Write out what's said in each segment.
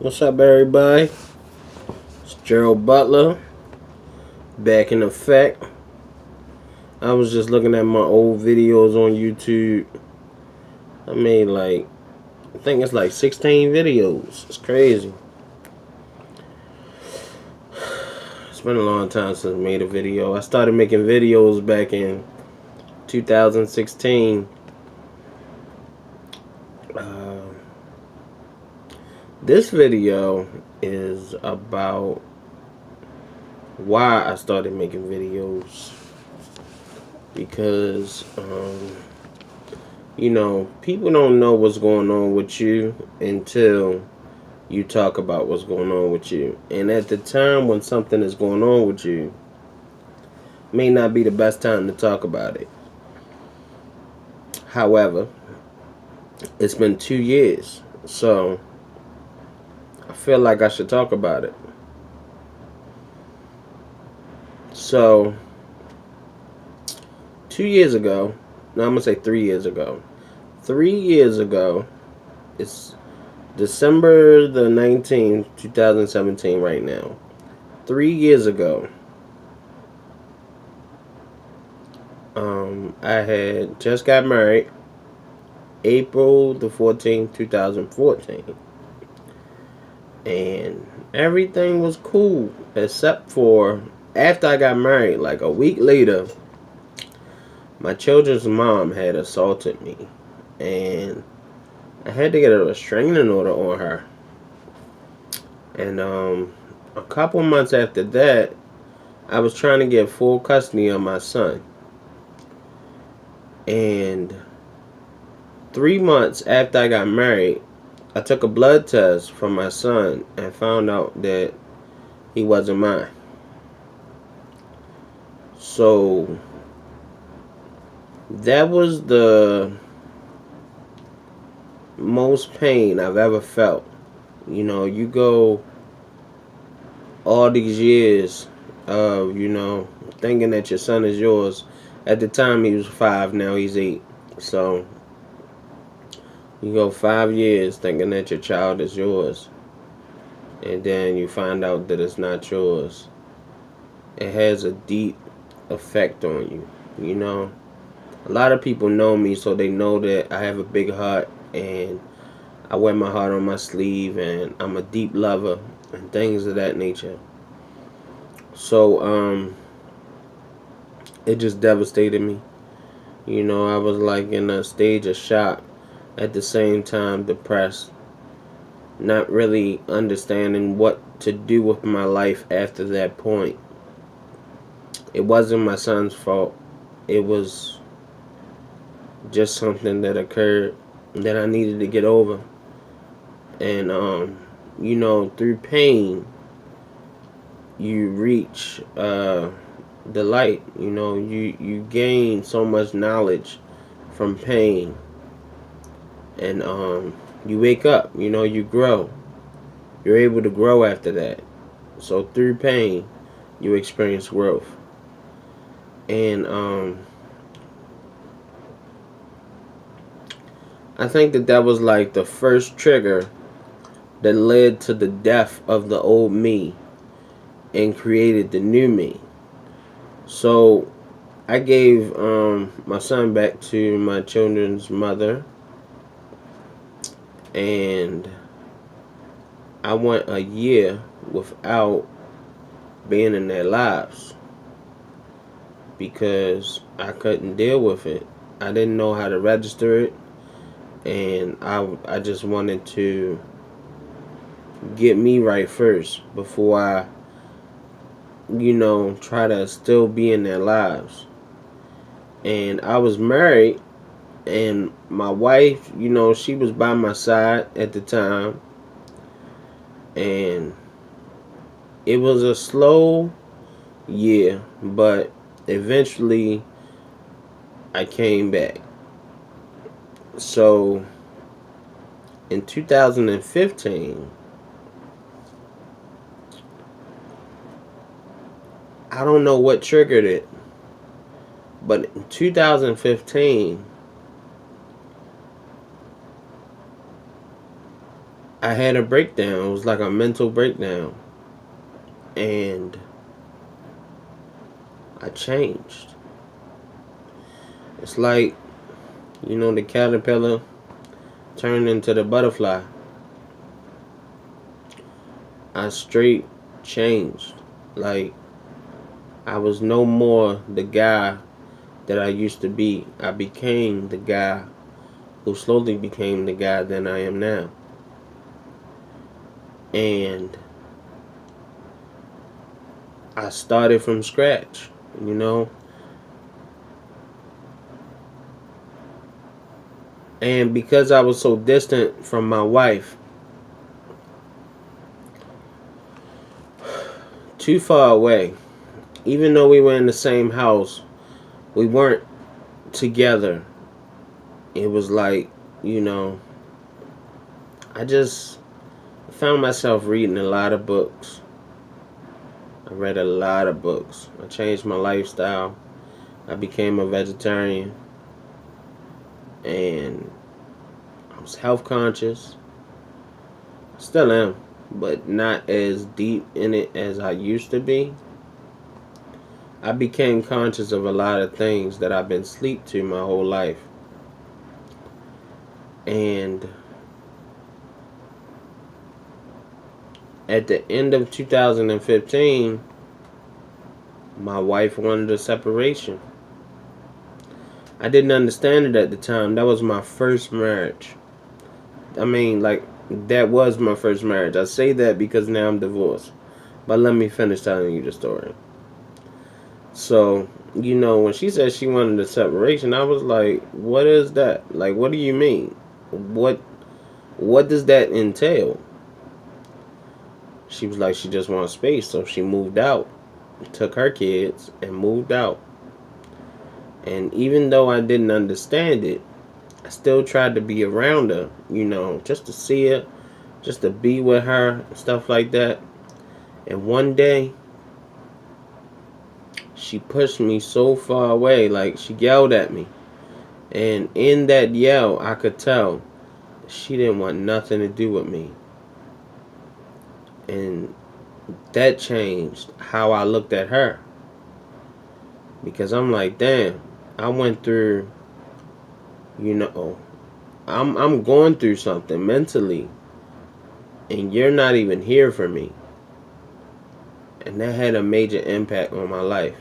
What's up, everybody? It's Gerald Butler, back in effect. I was just looking at my old videos on YouTube. I made I think it's like 16 videos. It's crazy. It's been a long time since I made a video. I started making videos back in 2016. This video is about why I started making videos. Because, people don't know what's going on with you until you talk about what's going on with you. And at the time when something is going on with you, may not be the best time to talk about it. However, it's been 2 years, so I feel like I should talk about it. So, 2 years ago, no, I'm going to say 3 years ago. 3 years ago, it's December the 19th, 2017 right now. 3 years ago, I had just got married, April the 14th, 2014. And everything was cool, except for after I got married, like a week later, my children's mom had assaulted me. And I had to get a restraining order on her. And a couple months after that, I was trying to get full custody of my son. And 3 months after I got married, I took a blood test from my son and found out that he wasn't mine. So that was the most pain I've ever felt. You go all these years of, thinking that your son is yours. At the time he was 5, now he's 8. So you go 5 years thinking that your child is yours, and then you find out that it's not yours. It has a deep effect on you. A lot of people know me, so they know that I have a big heart, and I wear my heart on my sleeve, and I'm a deep lover, and things of that nature. So, it just devastated me. I was like in a stage of shock, at the same time depressed, not really understanding what to do with my life after that point. It wasn't my son's fault. It was just something that occurred that I needed to get over. And through pain you reach the light. You gain so much knowledge from pain, and you wake up. You grow. You're able to grow after that. So through pain you experience growth. And I think that was like the first trigger that led to the death of the old me and created the new me. So I gave my son back to my children's mother, and I went a year without being in their lives because I couldn't deal with it. I didn't know how to register it, and I just wanted to get me right first before I try to still be in their lives. And I was married, and my wife, she was by my side at the time, and it was a slow year, but eventually I came back. So in 2015, I don't know what triggered it, but in 2015, I had a breakdown. It was like a mental breakdown. And I changed. It's like, the caterpillar turned into the butterfly. I straight changed. Like, I was no more the guy that I used to be. I became the guy who slowly became the guy that I am now. And I started from scratch, And because I was so distant from my wife, too far away, even though we were in the same house, we weren't together. It was like, I just found myself reading a lot of books. I read a lot of books. I changed my lifestyle. I became a vegetarian. And I was health conscious. Still am, but not as deep in it as I used to be. I became conscious of a lot of things that I've been asleep to my whole life. And at the end of 2015, my wife wanted a separation. I didn't understand it at the time. That was my first marriage. That was my first marriage. I say that because now I'm divorced. But let me finish telling you the story. So, when she said she wanted a separation, I was like, what is that? Like, what do you mean? What does that entail? She was like, she just wants space. So she moved out, took her kids, and moved out. And even though I didn't understand it, I still tried to be around her, just to see her, just to be with her, stuff like that. And one day, she pushed me so far away, like she yelled at me. And in that yell, I could tell she didn't want nothing to do with me. And that changed how I looked at her. Because I'm like, damn, I went through, I'm going through something mentally. And you're not even here for me. And that had a major impact on my life.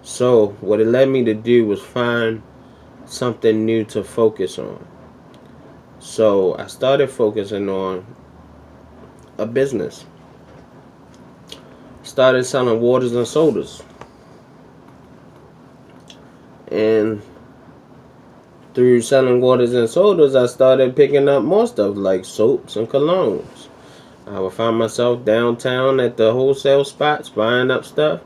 So what it led me to do was find something new to focus on. So I started focusing on a business. Started selling waters and sodas. And through selling waters and sodas, I started picking up more stuff like soaps and colognes. I would find myself downtown at the wholesale spots buying up stuff,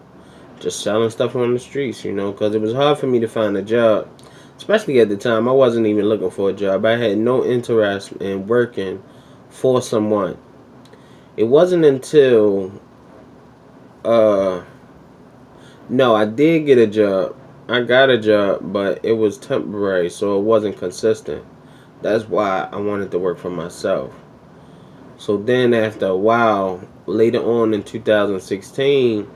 just selling stuff on the streets, because it was hard for me to find a job. Especially at the time, I wasn't even looking for a job. I had no interest in working for someone. It wasn't until, no, I did get a job. I got a job, but it was temporary, so it wasn't consistent. That's why I wanted to work for myself. So then after a while, later on in 2016,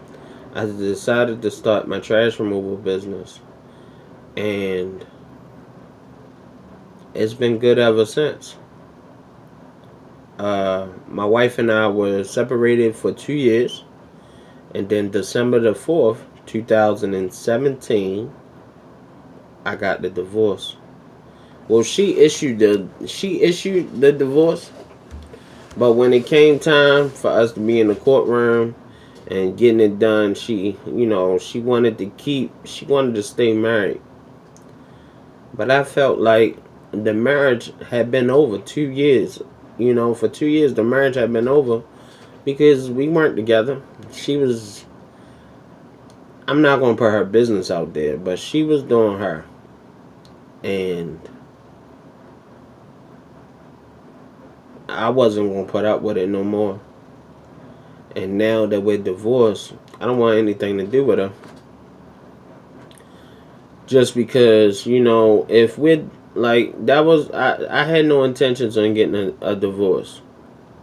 I decided to start my trash removal business. And it's been good ever since. My wife and I were separated for 2 years. And then December the 4th, 2017, I got the divorce. Well, she issued the divorce, but when it came time for us to be in the courtroom and getting it done, she wanted to stay married. But I felt like the marriage had been over 2 years. For 2 years the marriage had been over because we weren't together. I'm not going to put her business out there, but she was doing her. And I wasn't going to put up with it no more. And now that we're divorced, I don't want anything to do with her. Just because, if we're, I had no intentions on getting a divorce.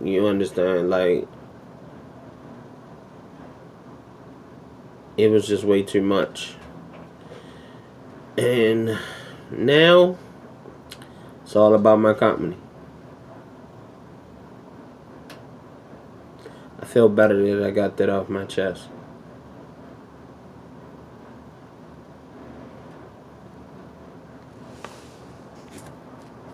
You understand? Like, it was just way too much. And now it's all about my company. I feel better that I got that off my chest.